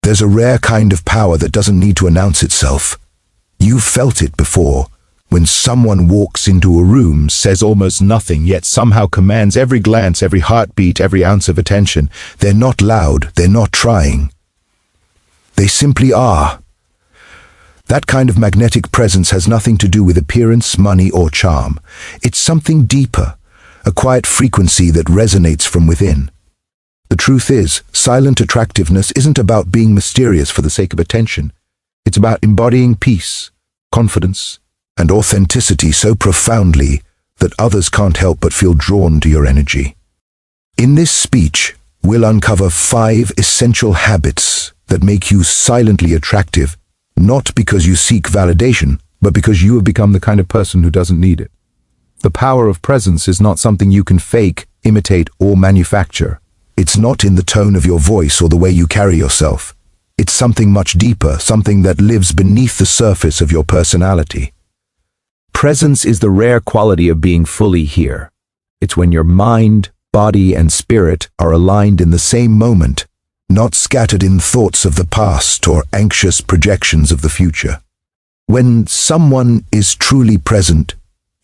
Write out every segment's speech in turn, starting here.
There's a rare kind of power that doesn't need to announce itself. You've felt it before, when someone walks into a room, says almost nothing, yet somehow commands every glance, every heartbeat, every ounce of attention. They're not loud, they're not trying. They simply are. That kind of magnetic presence has nothing to do with appearance, money, or charm. It's something deeper, a quiet frequency that resonates from within. The truth is, silent attractiveness isn't about being mysterious for the sake of attention. It's about embodying peace, confidence, and authenticity so profoundly that others can't help but feel drawn to your energy. In this speech, we'll uncover 5 essential habits that make you silently attractive, not because you seek validation, but because you have become the kind of person who doesn't need it. The power of presence is not something you can fake, imitate, or manufacture. It's not in the tone of your voice or the way you carry yourself. It's something much deeper, something that lives beneath the surface of your personality. Presence is the rare quality of being fully here. It's when your mind, body, and spirit are aligned in the same moment, not scattered in thoughts of the past or anxious projections of the future. When someone is truly present,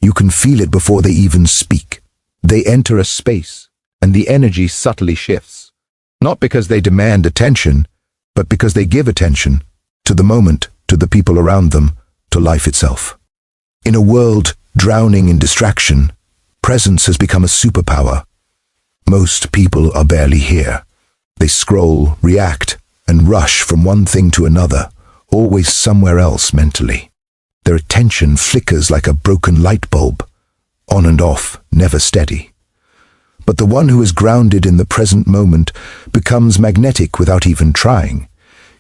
you can feel it before they even speak. They enter a space, and the energy subtly shifts. Not because they demand attention, but because they give attention to the moment, to the people around them, to life itself. In a world drowning in distraction, presence has become a superpower. Most people are barely here. They scroll, react, and rush from one thing to another, always somewhere else mentally. Their attention flickers like a broken light bulb, on and off, never steady. But the one who is grounded in the present moment becomes magnetic without even trying.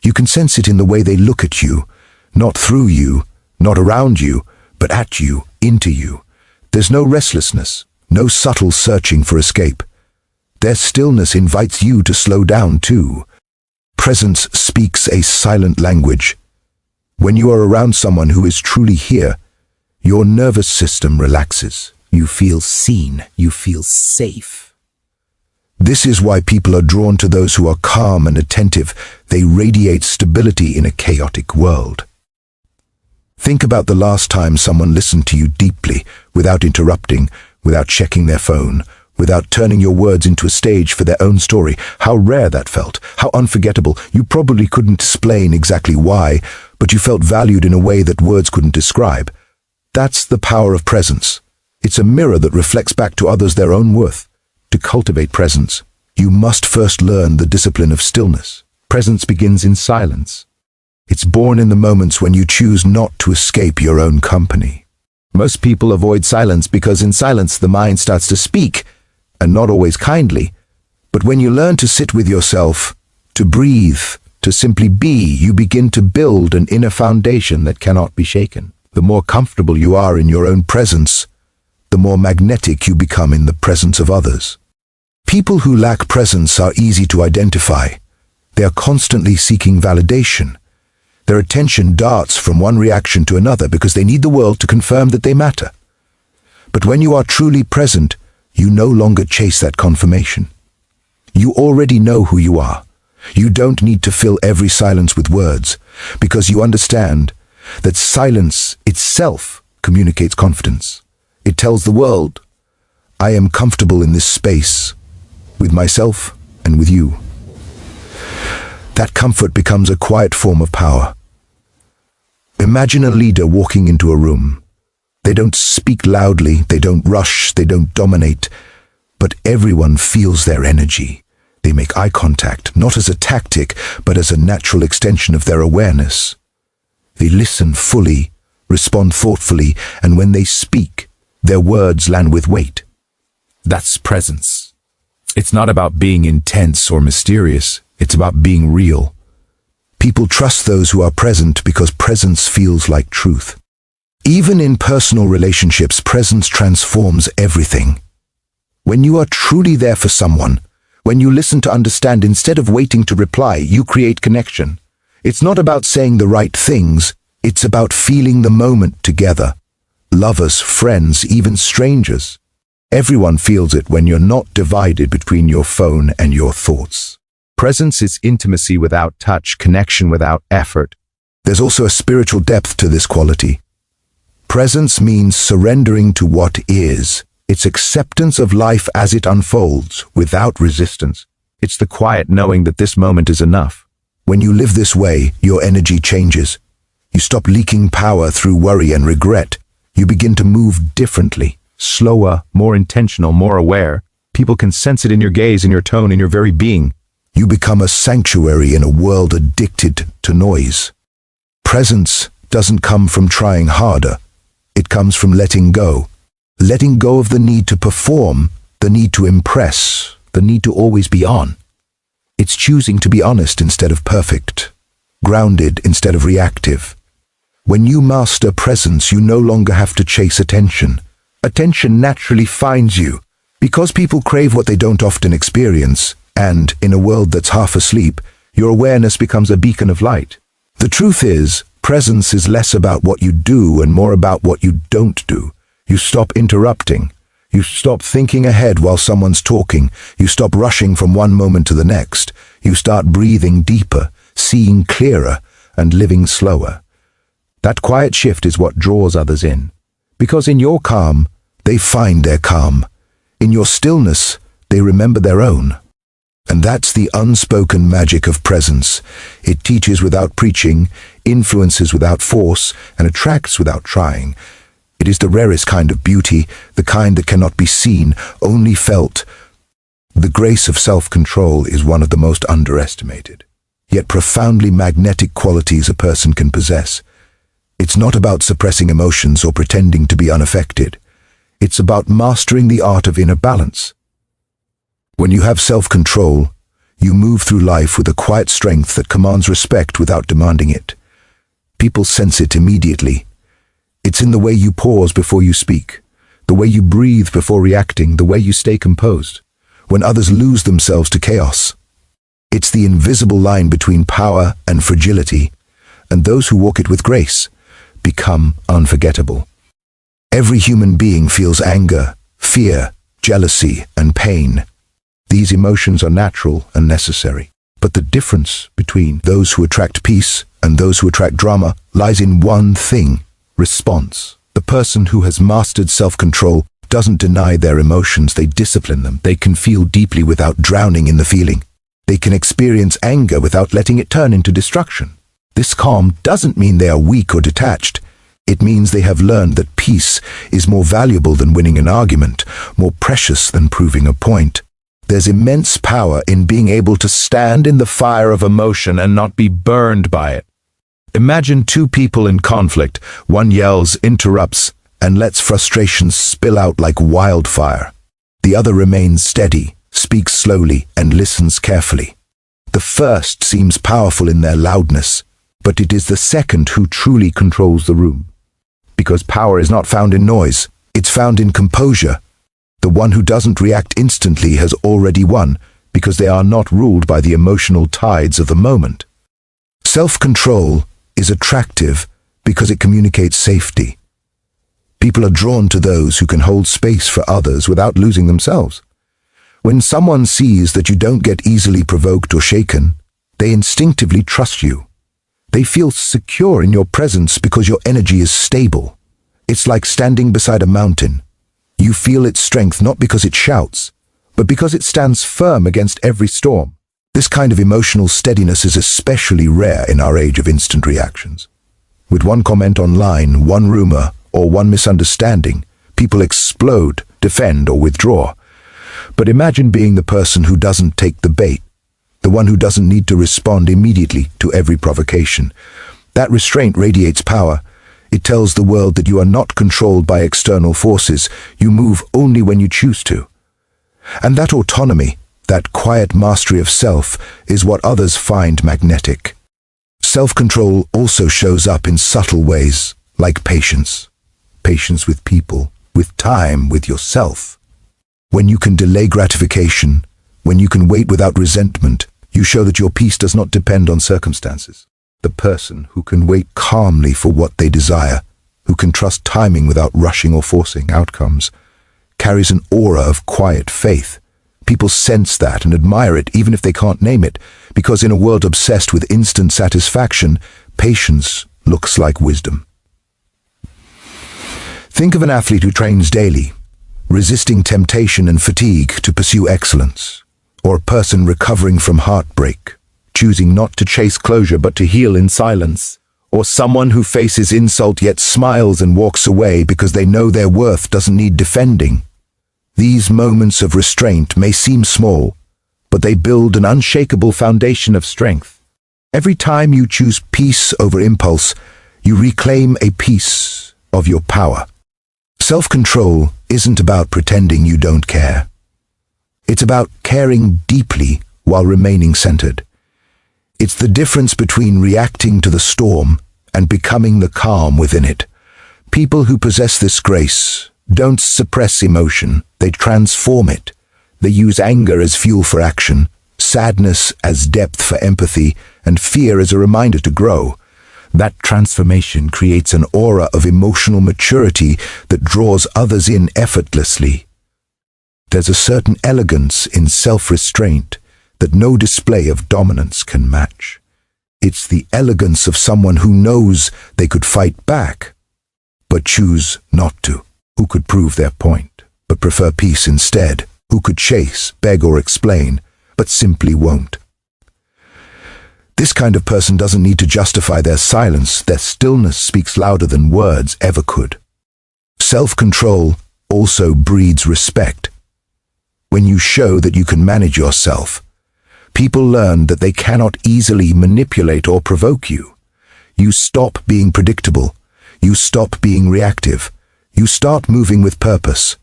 You can sense it in the way they look at you, not through you, not around you, but at you, into you. There's no restlessness, no subtle searching for escape. Their stillness invites you to slow down too. Presence speaks a silent language. When you are around someone who is truly here, your nervous system relaxes. You feel seen. You feel safe. This is why people are drawn to those who are calm and attentive. They radiate stability in a chaotic world. Think about the last time someone listened to you deeply, without interrupting, without checking their phone, without turning your words into a stage for their own story. How rare that felt, how unforgettable. You probably couldn't explain exactly why, but you felt valued in a way that words couldn't describe. That's the power of presence. It's a mirror that reflects back to others their own worth. To cultivate presence, you must first learn the discipline of stillness. Presence begins in silence. It's born in the moments when you choose not to escape your own company. Most people avoid silence because in silence the mind starts to speak, and not always kindly. But when you learn to sit with yourself, to breathe, to simply be, you begin to build an inner foundation that cannot be shaken. The more comfortable you are in your own presence, the more magnetic you become in the presence of others. People who lack presence are easy to identify. They are constantly seeking validation. Their attention darts from one reaction to another because they need the world to confirm that they matter. But when you are truly present, you no longer chase that confirmation. You already know who you are. You don't need to fill every silence with words, because you understand that silence itself communicates confidence. It tells the world, I am comfortable in this space, with myself and with you. That comfort becomes a quiet form of power. Imagine a leader walking into a room. They don't speak loudly, they don't rush, they don't dominate, but everyone feels their energy. They make eye contact, not as a tactic, but as a natural extension of their awareness. They listen fully, respond thoughtfully, and when they speak, their words land with weight. That's presence. It's not about being intense or mysterious. It's about being real. People trust those who are present because presence feels like truth. Even in personal relationships, presence transforms everything. When you are truly there for someone, when you listen to understand instead of waiting to reply, you create connection. It's not about saying the right things, it's about feeling the moment together. Lovers, friends, even strangers. Everyone feels it when you're not divided between your phone and your thoughts. Presence is intimacy without touch, connection without effort. There's also a spiritual depth to this quality. Presence means surrendering to what is. It's acceptance of life as it unfolds, without resistance. It's the quiet knowing that this moment is enough. When you live this way, your energy changes. You stop leaking power through worry and regret. You begin to move differently. Slower, more intentional, more aware. People can sense it in your gaze, in your tone, in your very being. You become a sanctuary in a world addicted to noise. Presence doesn't come from trying harder. It comes from letting go. Letting go of the need to perform, the need to impress, the need to always be on. It's choosing to be honest instead of perfect, grounded instead of reactive. When you master presence, you no longer have to chase attention. Attention naturally finds you. Because people crave what they don't often experience, and in a world that's half asleep, your awareness becomes a beacon of light. The truth is, presence is less about what you do and more about what you don't do. You stop interrupting. You stop thinking ahead while someone's talking. You stop rushing from one moment to the next. You start breathing deeper, seeing clearer, and living slower. That quiet shift is what draws others in. Because in your calm, they find their calm. In your stillness, they remember their own. And that's the unspoken magic of presence. It teaches without preaching, influences without force, and attracts without trying. It is the rarest kind of beauty, the kind that cannot be seen, only felt. The grace of self-control is one of the most underestimated, yet profoundly magnetic qualities a person can possess. It's not about suppressing emotions or pretending to be unaffected. It's about mastering the art of inner balance. When you have self-control, you move through life with a quiet strength that commands respect without demanding it. People sense it immediately. It's in the way you pause before you speak, the way you breathe before reacting, the way you stay composed, when others lose themselves to chaos. It's the invisible line between power and fragility, and those who walk it with grace become unforgettable. Every human being feels anger, fear, jealousy, and pain. These emotions are natural and necessary. But the difference between those who attract peace and those who attract drama lies in one thing: response. The person who has mastered self-control doesn't deny their emotions, they discipline them. They can feel deeply without drowning in the feeling. They can experience anger without letting it turn into destruction. This calm doesn't mean they are weak or detached. It means they have learned that peace is more valuable than winning an argument, more precious than proving a point. There's immense power in being able to stand in the fire of emotion and not be burned by it. Imagine two people in conflict. One yells, interrupts, and lets frustrations spill out like wildfire. The other remains steady, speaks slowly, and listens carefully. The first seems powerful in their loudness, but it is the second who truly controls the room. Because power is not found in noise, it's found in composure. The one who doesn't react instantly has already won, because they are not ruled by the emotional tides of the moment. Self-control is attractive because it communicates safety. People are drawn to those who can hold space for others without losing themselves. When someone sees that you don't get easily provoked or shaken, they instinctively trust you. They feel secure in your presence because your energy is stable. It's like standing beside a mountain. You feel its strength not because it shouts, but because it stands firm against every storm. This kind of emotional steadiness is especially rare in our age of instant reactions. With one comment online, one rumor, or one misunderstanding, people explode, defend, or withdraw. But imagine being the person who doesn't take the bait, the one who doesn't need to respond immediately to every provocation. That restraint radiates power. It tells the world that you are not controlled by external forces. You move only when you choose to. And that autonomy, that quiet mastery of self, is what others find magnetic. Self-control also shows up in subtle ways, like patience. Patience with people, with time, with yourself. When you can delay gratification, when you can wait without resentment, you show that your peace does not depend on circumstances. The person who can wait calmly for what they desire, who can trust timing without rushing or forcing outcomes, carries an aura of quiet faith. People sense that and admire it even if they can't name it, because in a world obsessed with instant satisfaction, patience looks like wisdom. Think of an athlete who trains daily, resisting temptation and fatigue to pursue excellence, or a person recovering from heartbreak, choosing not to chase closure but to heal in silence, or someone who faces insult yet smiles and walks away because they know their worth doesn't need defending. These moments of restraint may seem small, but they build an unshakable foundation of strength. Every time you choose peace over impulse, you reclaim a piece of your power. Self-control isn't about pretending you don't care. It's about caring deeply while remaining centered. It's the difference between reacting to the storm and becoming the calm within it. People who possess this grace don't suppress emotion, they transform it. They use anger as fuel for action, sadness as depth for empathy, and fear as a reminder to grow. That transformation creates an aura of emotional maturity that draws others in effortlessly. There's a certain elegance in self-restraint that no display of dominance can match. It's the elegance of someone who knows they could fight back, but choose not to, who could prove their point, but prefer peace instead, who could chase, beg, or explain, but simply won't. This kind of person doesn't need to justify their silence. Their stillness speaks louder than words ever could. Self-control also breeds respect. When you show that you can manage yourself, people learn that they cannot easily manipulate or provoke you. You stop being predictable. You stop being reactive. You start moving with purpose.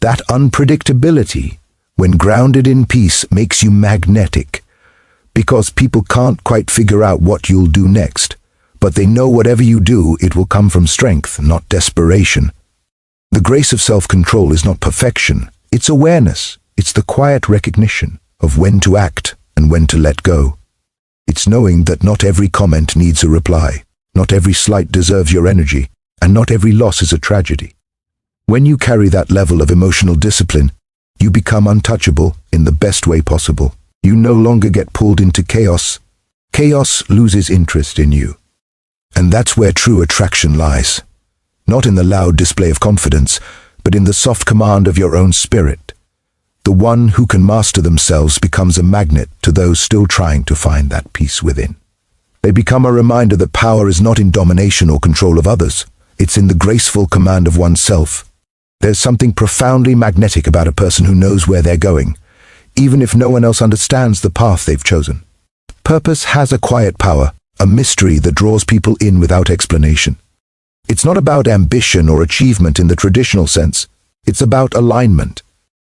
That unpredictability, when grounded in peace, makes you magnetic, because people can't quite figure out what you'll do next, but they know whatever you do, it will come from strength, not desperation. The grace of self-control is not perfection, it's awareness. It's the quiet recognition of when to act and when to let go. It's knowing that not every comment needs a reply, not every slight deserves your energy, and not every loss is a tragedy. When you carry that level of emotional discipline, you become untouchable in the best way possible. You no longer get pulled into chaos. Chaos loses interest in you. And that's where true attraction lies. Not in the loud display of confidence, but in the soft command of your own spirit. The one who can master themselves becomes a magnet to those still trying to find that peace within. They become a reminder that power is not in domination or control of others. It's in the graceful command of oneself. There's something profoundly magnetic about a person who knows where they're going, even if no one else understands the path they've chosen. Purpose has a quiet power, a mystery that draws people in without explanation. It's not about ambition or achievement in the traditional sense. It's about alignment.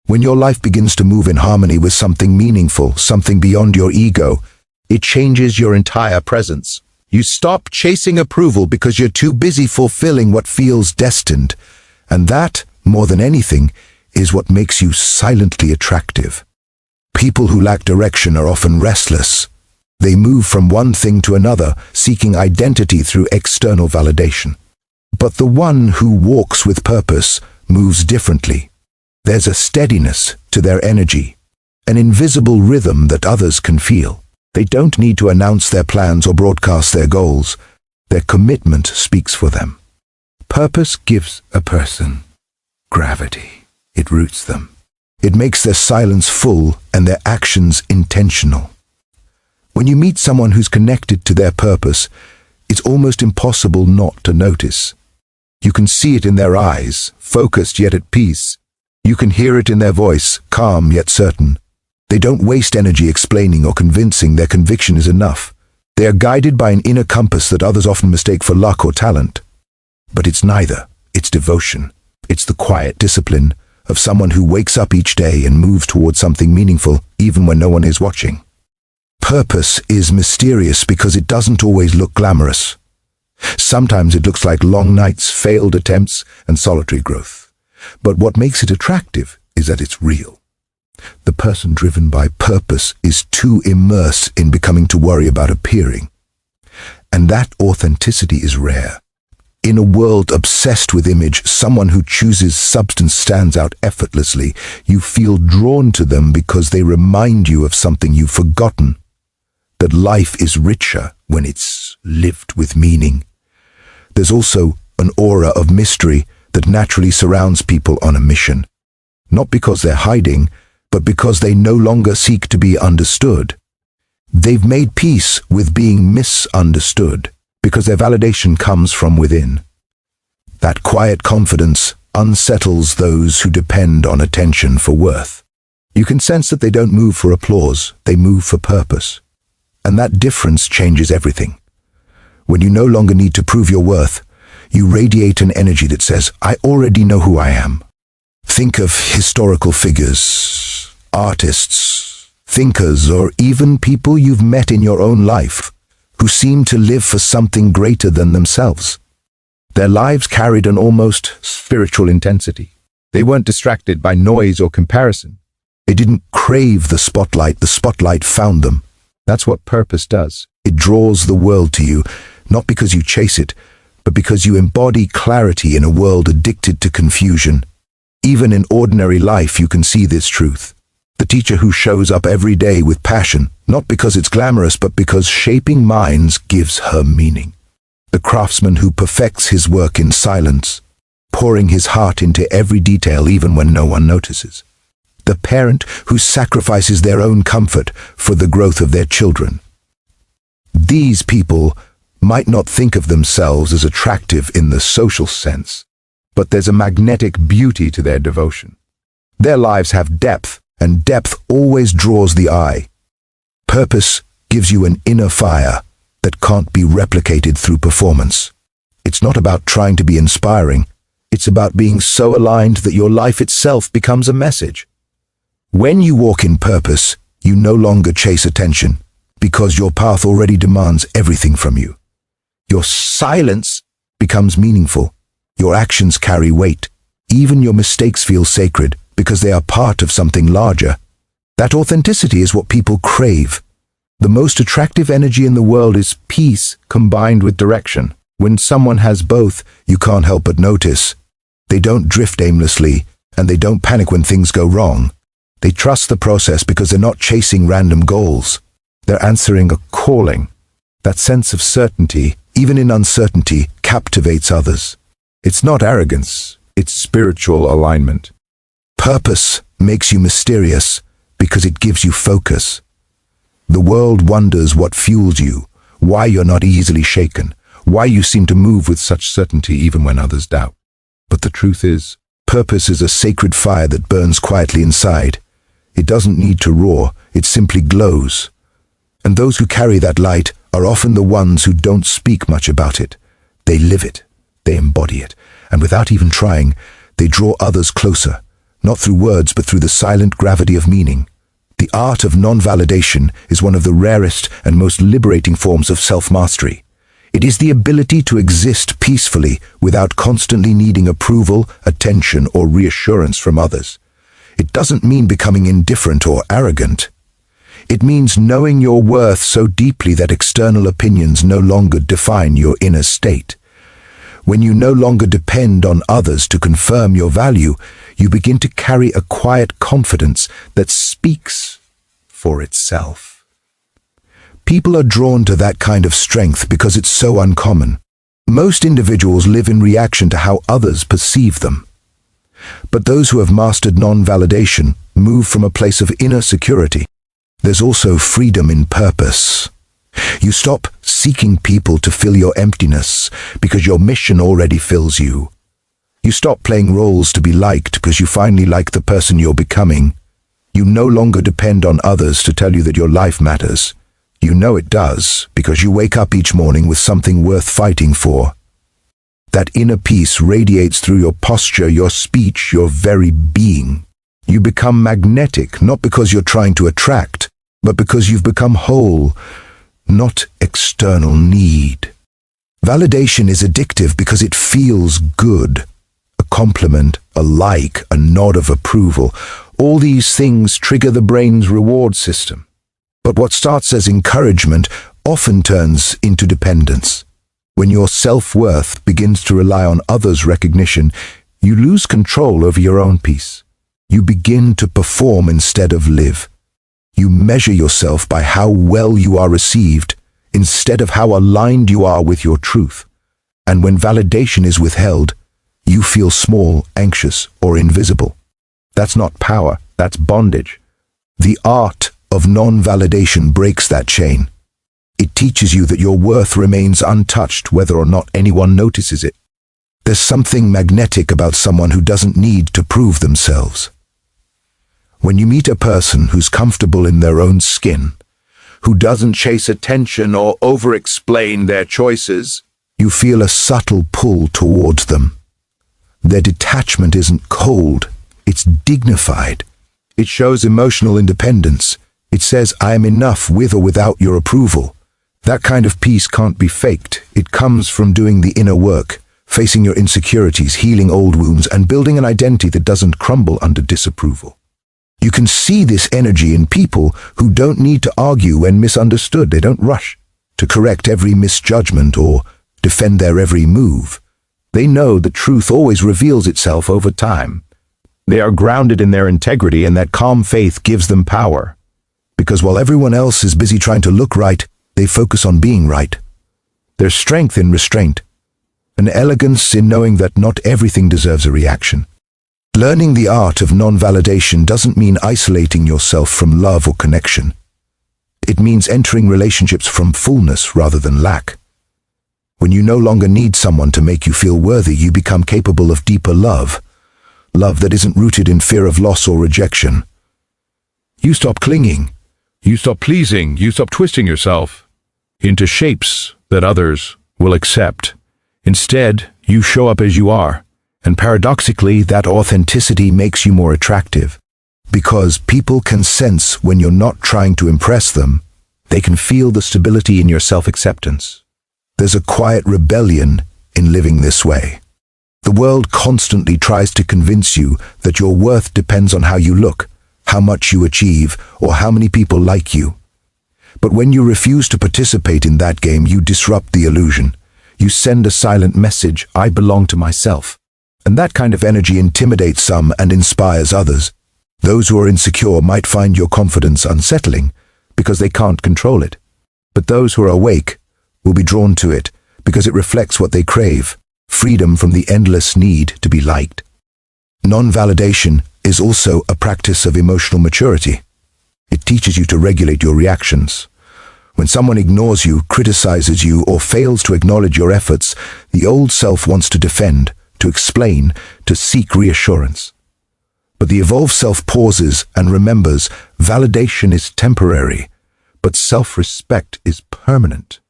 When your life begins to move in harmony with something meaningful, something beyond your ego, it changes your entire presence. You stop chasing approval because you're too busy fulfilling what feels destined. And that, more than anything, is what makes you silently attractive. People who lack direction are often restless. They move from one thing to another, seeking identity through external validation. But the one who walks with purpose moves differently. There's a steadiness to their energy, an invisible rhythm that others can feel. They don't need to announce their plans or broadcast their goals. Their commitment speaks for them. Purpose gives a person gravity. It roots them. It makes their silence full and their actions intentional. When you meet someone who's connected to their purpose, it's almost impossible not to notice. You can see it in their eyes, focused yet at peace. You can hear it in their voice, calm yet certain. They don't waste energy explaining or convincing. Their conviction is enough. They are guided by an inner compass that others often mistake for luck or talent. But it's neither. It's devotion. It's the quiet discipline of someone who wakes up each day and moves towards something meaningful, even when no one is watching. Purpose is mysterious because it doesn't always look glamorous. Sometimes it looks like long nights, failed attempts, and solitary growth. But what makes it attractive is that it's real. The person driven by purpose is too immersed in becoming to worry about appearing. And that authenticity is rare. In a world obsessed with image, someone who chooses substance stands out effortlessly. You feel drawn to them because they remind you of something you've forgotten. That life is richer when it's lived with meaning. There's also an aura of mystery that naturally surrounds people on a mission. Not because they're hiding, but because they no longer seek to be understood. They've made peace with being misunderstood because their validation comes from within. That quiet confidence unsettles those who depend on attention for worth. You can sense that they don't move for applause, they move for purpose. And that difference changes everything. When you no longer need to prove your worth, you radiate an energy that says, I already know who I am. Think of historical figures, artists, thinkers, or even people you've met in your own life who seem to live for something greater than themselves. Their lives carried an almost spiritual intensity. They weren't distracted by noise or comparison. They didn't crave the spotlight found them. That's what purpose does. It draws the world to you, not because you chase it, but because you embody clarity in a world addicted to confusion. Even in ordinary life you can see this truth. The teacher who shows up every day with passion, not because it's glamorous, but because shaping minds gives her meaning. The craftsman who perfects his work in silence, pouring his heart into every detail even when no one notices. The parent who sacrifices their own comfort for the growth of their children. These people might not think of themselves as attractive in the social sense, but there's a magnetic beauty to their devotion. Their lives have depth, and depth always draws the eye. Purpose gives you an inner fire that can't be replicated through performance. It's not about trying to be inspiring. It's about being so aligned that your life itself becomes a message. When you walk in purpose, you no longer chase attention, because your path already demands everything from you. Your silence becomes meaningful. Your actions carry weight. Even your mistakes feel sacred because they are part of something larger. That authenticity is what people crave. The most attractive energy in the world is peace combined with direction. When someone has both, you can't help but notice. They don't drift aimlessly, and they don't panic when things go wrong. They trust the process because they're not chasing random goals. They're answering a calling. That sense of certainty, even in uncertainty, captivates others. It's not arrogance, it's spiritual alignment. Purpose makes you mysterious because it gives you focus. The world wonders what fuels you, why you're not easily shaken, why you seem to move with such certainty even when others doubt. But the truth is, purpose is a sacred fire that burns quietly inside. It doesn't need to roar, it simply glows. And those who carry that light are often the ones who don't speak much about it. They live it, they embody it, and without even trying, they draw others closer, not through words but through the silent gravity of meaning. The art of non-validation is one of the rarest and most liberating forms of self-mastery. It is the ability to exist peacefully without constantly needing approval, attention, or reassurance from others. It doesn't mean becoming indifferent or arrogant. It means knowing your worth so deeply that external opinions no longer define your inner state. When you no longer depend on others to confirm your value, you begin to carry a quiet confidence that speaks for itself. People are drawn to that kind of strength because it's so uncommon. Most individuals live in reaction to how others perceive them. But those who have mastered non-validation move from a place of inner security. There's also freedom in purpose. You stop seeking people to fill your emptiness because your mission already fills you. You stop playing roles to be liked because you finally like the person you're becoming. You no longer depend on others to tell you that your life matters. You know it does because you wake up each morning with something worth fighting for. That inner peace radiates through your posture, your speech, your very being. You become magnetic, not because you're trying to attract, but because you've become whole, not external need. Validation is addictive because it feels good. A compliment, a like, a nod of approval, all these things trigger the brain's reward system. But what starts as encouragement often turns into dependence. When your self-worth begins to rely on others' recognition, you lose control over your own peace. You begin to perform instead of live. You measure yourself by how well you are received instead of how aligned you are with your truth. And when validation is withheld, you feel small, anxious, or invisible. That's not power, that's bondage. The art of non-validation breaks that chain. It teaches you that your worth remains untouched whether or not anyone notices it. There's something magnetic about someone who doesn't need to prove themselves. When you meet a person who's comfortable in their own skin, who doesn't chase attention or over-explain their choices, you feel a subtle pull towards them. Their detachment isn't cold, it's dignified. It shows emotional independence. It says, I am enough with or without your approval. That kind of peace can't be faked. It comes from doing the inner work, facing your insecurities, healing old wounds, and building an identity that doesn't crumble under disapproval. You can see this energy in people who don't need to argue when misunderstood. They don't rush to correct every misjudgment or defend their every move. They know the truth always reveals itself over time. They are grounded in their integrity, and that calm faith gives them power. Because while everyone else is busy trying to look right, they focus on being right. There's strength in restraint, an elegance in knowing that not everything deserves a reaction. Learning the art of non-validation doesn't mean isolating yourself from love or connection. It means entering relationships from fullness rather than lack. When you no longer need someone to make you feel worthy, you become capable of deeper love. Love that isn't rooted in fear of loss or rejection. You stop clinging. You stop pleasing, you stop twisting yourself into shapes that others will accept. Instead, you show up as you are. And paradoxically, that authenticity makes you more attractive. Because people can sense when you're not trying to impress them. They can feel the stability in your self-acceptance. There's a quiet rebellion in living this way. The world constantly tries to convince you that your worth depends on how you look, how much you achieve, or how many people like you. But when you refuse to participate in that game, you disrupt the illusion. You send a silent message, I belong to myself. And that kind of energy intimidates some and inspires others. Those who are insecure might find your confidence unsettling because they can't control it. But those who are awake will be drawn to it because it reflects what they crave, freedom from the endless need to be liked. Non-validation is also a practice of emotional maturity. It teaches you to regulate your reactions. When someone ignores you, criticizes you, or fails to acknowledge your efforts, the old self wants to defend, to explain, to seek reassurance. But the evolved self pauses and remembers validation is temporary, but self-respect is permanent.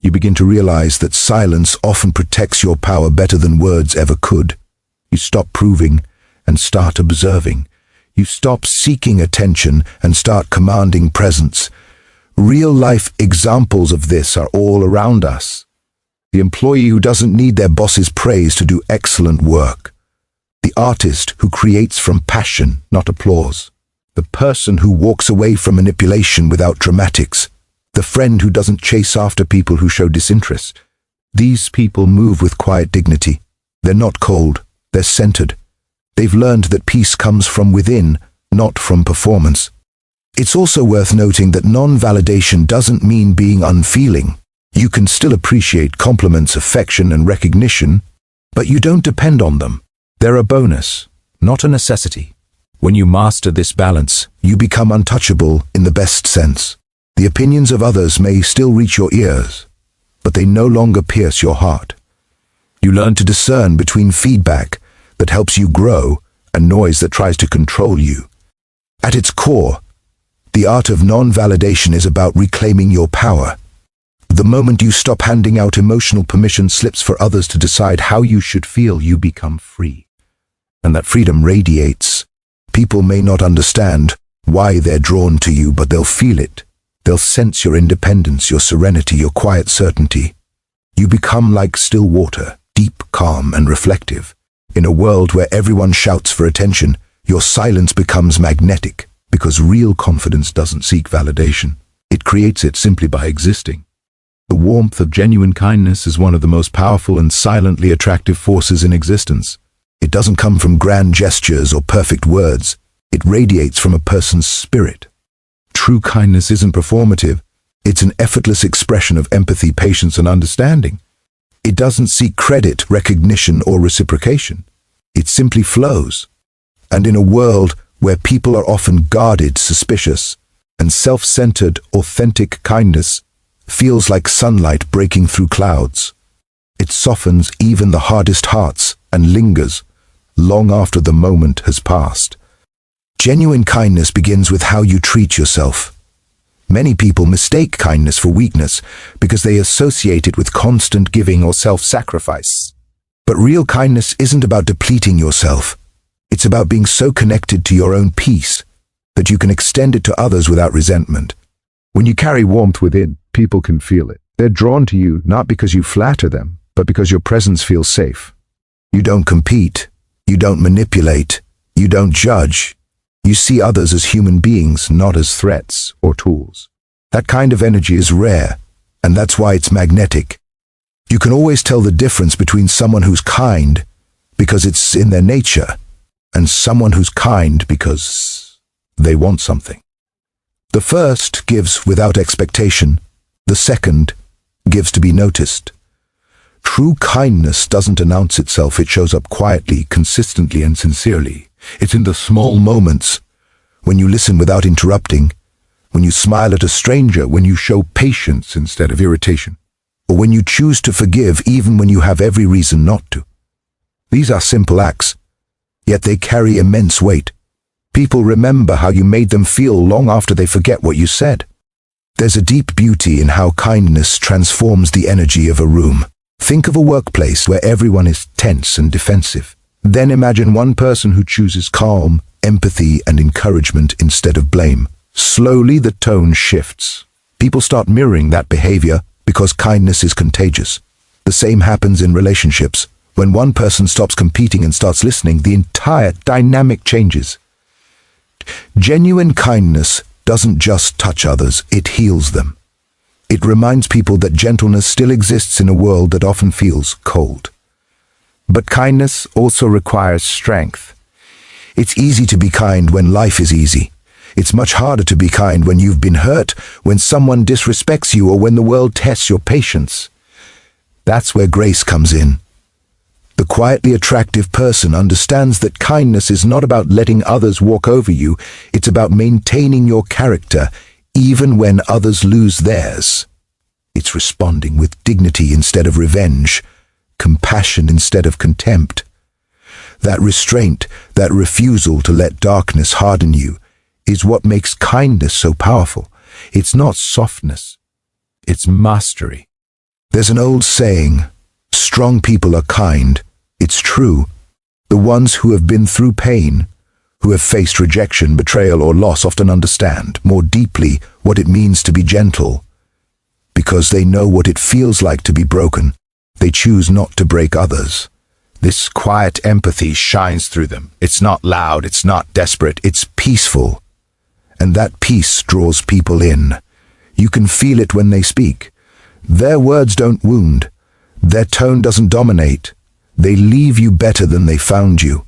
You begin to realize that silence often protects your power better than words ever could. You stop proving and start observing. You stop seeking attention and start commanding presence. Real-life examples of this are all around us. The employee who doesn't need their boss's praise to do excellent work. The artist who creates from passion, not applause. The person who walks away from manipulation without dramatics. The friend who doesn't chase after people who show disinterest. These people move with quiet dignity. They're not cold, they're centered. They've learned that peace comes from within, not from performance. It's also worth noting that non-validation doesn't mean being unfeeling. You can still appreciate compliments, affection, and recognition, but you don't depend on them. They're a bonus, not a necessity. When you master this balance, you become untouchable in the best sense. The opinions of others may still reach your ears, but they no longer pierce your heart. You learn to discern between feedback that helps you grow and noise that tries to control you. At its core, the art of non-validation is about reclaiming your power. The moment you stop handing out emotional permission slips for others to decide how you should feel, you become free. And that freedom radiates. People may not understand why they're drawn to you, but they'll feel it. They'll sense your independence, your serenity, your quiet certainty. You become like still water, deep, calm, and reflective. In a world where everyone shouts for attention, your silence becomes magnetic, because real confidence doesn't seek validation. It creates it simply by existing. The warmth of genuine kindness is one of the most powerful and silently attractive forces in existence. It doesn't come from grand gestures or perfect words. It radiates from a person's spirit. True kindness isn't performative. It's an effortless expression of empathy, patience, and understanding. It doesn't seek credit, recognition, or reciprocation. It simply flows. And in a world where people are often guarded, suspicious, and self-centered, authentic kindness feels like sunlight breaking through clouds. It softens even the hardest hearts and lingers long after the moment has passed. Genuine kindness begins with how you treat yourself. Many people mistake kindness for weakness because they associate it with constant giving or self-sacrifice. But real kindness isn't about depleting yourself. It's about being so connected to your own peace that you can extend it to others without resentment. When you carry warmth within, people can feel it. They're drawn to you not because you flatter them, but because your presence feels safe. You don't compete. You don't manipulate. You don't judge. You see others as human beings, not as threats or tools. That kind of energy is rare, and that's why it's magnetic. You can always tell the difference between someone who's kind because it's in their nature and someone who's kind because they want something. The first gives without expectation. The second gives to be noticed. True kindness doesn't announce itself. It shows up quietly, consistently, and sincerely. It's in the small moments, when you listen without interrupting, when you smile at a stranger, when you show patience instead of irritation, or when you choose to forgive even when you have every reason not to. These are simple acts, yet they carry immense weight. People remember how you made them feel long after they forget what you said. There's a deep beauty in how kindness transforms the energy of a room. Think of a workplace where everyone is tense and defensive. Then imagine one person who chooses calm, empathy, and encouragement instead of blame. Slowly the tone shifts. People start mirroring that behavior because kindness is contagious. The same happens in relationships. When one person stops competing and starts listening, the entire dynamic changes. Genuine kindness doesn't just touch others, it heals them. It reminds people that gentleness still exists in a world that often feels cold. But kindness also requires strength. It's easy to be kind when life is easy. It's much harder to be kind when you've been hurt, when someone disrespects you, or when the world tests your patience. That's where grace comes in. The quietly attractive person understands that kindness is not about letting others walk over you. It's about maintaining your character, even when others lose theirs. It's responding with dignity instead of revenge, compassion instead of contempt. That restraint, that refusal to let darkness harden you, is what makes kindness so powerful. It's not softness, it's mastery. There's an old saying, strong people are kind. It's true. The ones who have been through pain, who have faced rejection, betrayal, or loss often understand more deeply what it means to be gentle. Because they know what it feels like to be broken, they choose not to break others. This quiet empathy shines through them. It's not loud, it's not desperate, it's peaceful. And that peace draws people in. You can feel it when they speak. Their words don't wound. Their tone doesn't dominate. They leave you better than they found you.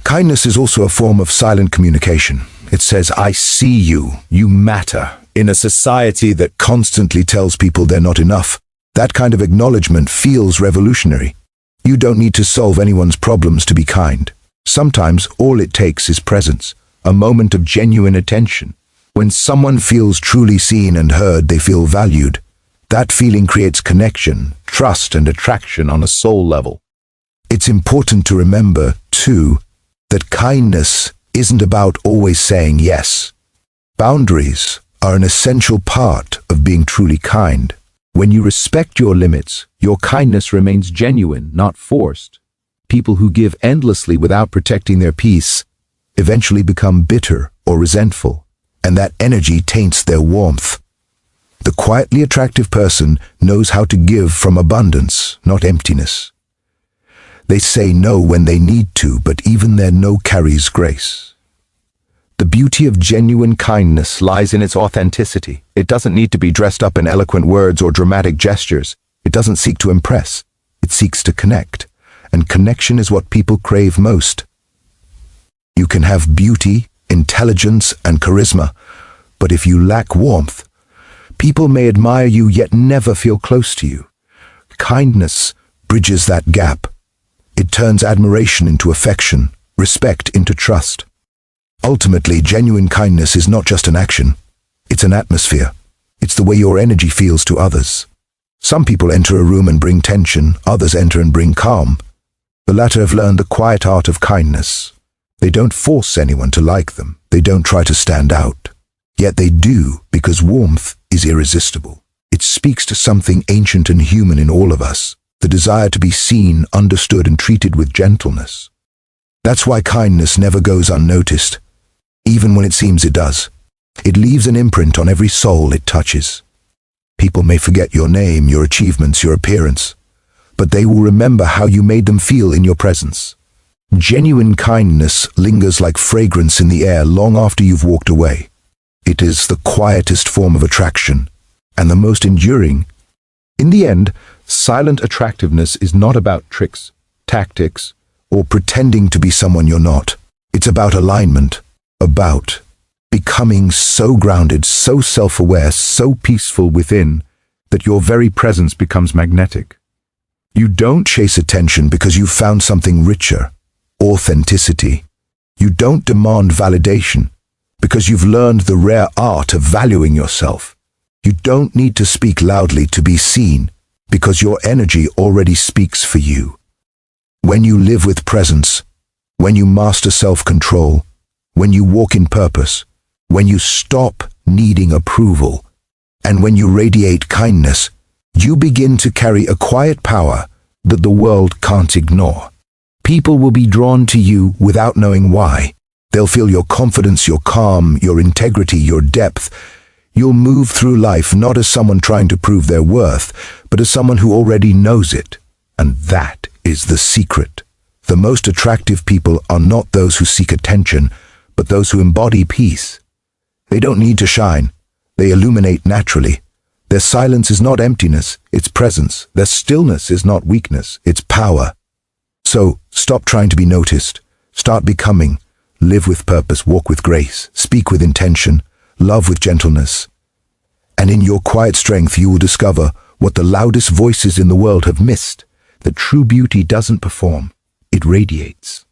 Kindness is also a form of silent communication. It says, I see you, you matter. In a society that constantly tells people they're not enough, that kind of acknowledgement feels revolutionary. You don't need to solve anyone's problems to be kind. Sometimes all it takes is presence, a moment of genuine attention. When someone feels truly seen and heard, they feel valued. That feeling creates connection, trust, and attraction on a soul level. It's important to remember, too, that kindness isn't about always saying yes. Boundaries are an essential part of being truly kind. When you respect your limits, your kindness remains genuine, not forced. People who give endlessly without protecting their peace eventually become bitter or resentful, and that energy taints their warmth. The quietly attractive person knows how to give from abundance, not emptiness. They say no when they need to, but even their no carries grace. The beauty of genuine kindness lies in its authenticity. It doesn't need to be dressed up in eloquent words or dramatic gestures. It doesn't seek to impress. It seeks to connect. And connection is what people crave most. You can have beauty, intelligence, and charisma, but if you lack warmth, people may admire you yet never feel close to you. Kindness bridges that gap. It turns admiration into affection, respect into trust. Ultimately, genuine kindness is not just an action. It's an atmosphere. It's the way your energy feels to others. Some people enter a room and bring tension, others enter and bring calm. The latter have learned the quiet art of kindness. They don't force anyone to like them. They don't try to stand out. Yet they do, because warmth is irresistible. It speaks to something ancient and human in all of us, the desire to be seen, understood, and treated with gentleness. That's why kindness never goes unnoticed, even when it seems it does. It leaves an imprint on every soul it touches. People may forget your name, your achievements, your appearance, but they will remember how you made them feel in your presence. Genuine kindness lingers like fragrance in the air long after you've walked away. It is the quietest form of attraction, and the most enduring. In the end, silent attractiveness is not about tricks, tactics, or pretending to be someone you're not. It's about alignment, about becoming so grounded, so self-aware, so peaceful within, that your very presence becomes magnetic. You don't chase attention because you've found something richer, authenticity. You don't demand validation because you've learned the rare art of valuing yourself. You don't need to speak loudly to be seen because your energy already speaks for you. When you live with presence, when you master self-control, when you walk in purpose, when you stop needing approval, and when you radiate kindness, you begin to carry a quiet power that the world can't ignore. People will be drawn to you without knowing why. They'll feel your confidence, your calm, your integrity, your depth. You'll move through life not as someone trying to prove their worth, but as someone who already knows it. And that is the secret. The most attractive people are not those who seek attention, but those who embody peace. They don't need to shine. They illuminate naturally. Their silence is not emptiness, it's presence. Their stillness is not weakness, it's power. So, stop trying to be noticed. Start becoming. Live with purpose, walk with grace, speak with intention, love with gentleness. And in your quiet strength you will discover what the loudest voices in the world have missed, that true beauty doesn't perform, it radiates.